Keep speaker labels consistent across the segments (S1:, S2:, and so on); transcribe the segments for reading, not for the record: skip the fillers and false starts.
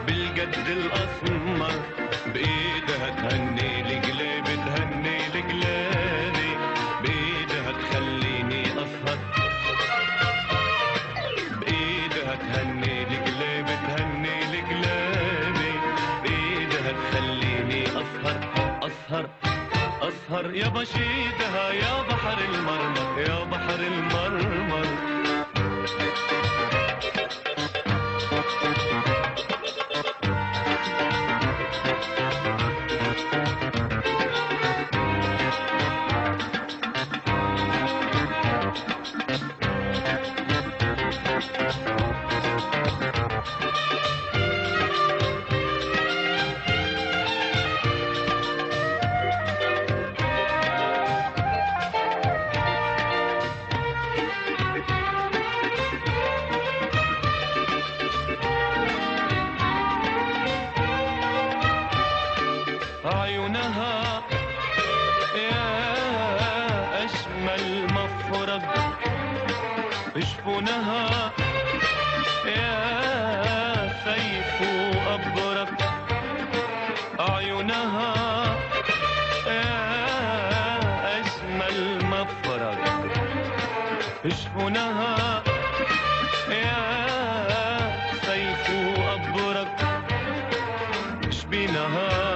S1: بالجد الأسمر بإيدها تهني الجلاب تهني الجلابي بإيدها تخليني أسهر بإيدها تهني الجلاب تهني الجلابي بإيدها تخليني أسهر أسهر أسهر يا بشيدها يا بحر المرمر يا بحر المرمر عيونها يا أجمل مفرق جفونها يا سيف أبرق عيونها يا أجمل مفرق جفونها يا سيف أبرق شبينها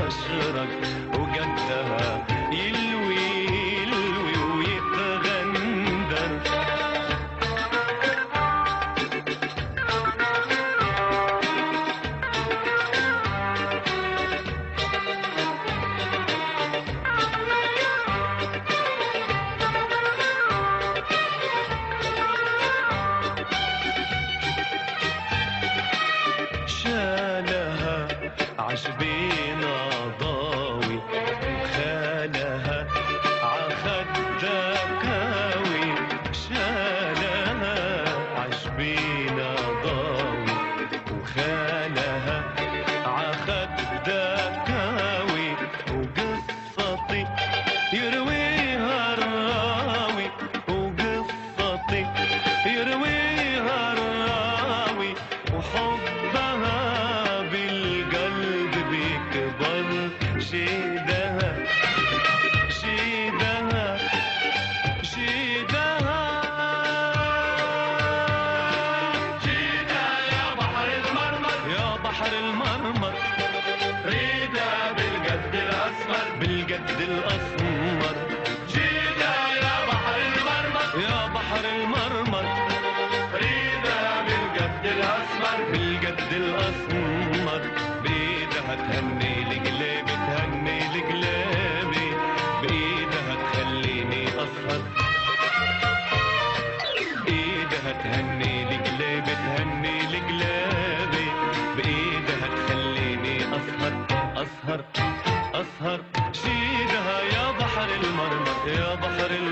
S1: أشرق وجدها يلوي يلوي ويتغندر شالها عجبينا ضاوي وخالها عخدها كاوي شالها عجبينا ضاوي وخالها عخدها كاوي وقصتي يرويها الراوي وقصتي يرويها الراوي وحبها شيدها شيدها شيدها شيدها يا بحر المرمر يا بحر المرمر ريدها بالجد الأسمر بالجد الأسمر شيدها يا بحر المرمر يا بحر المرمر ريدها بالجد الأسمر بالجد الأسمر بإيدها تهني الجلاب تهني الجلابي بإيدها تخليني أسهر بإيدها تهني الجلاب تهني الجلابي بإيدها تخليني أسهر أسهر أسهر شيدها يا بحر المرمر يا بحر المرمر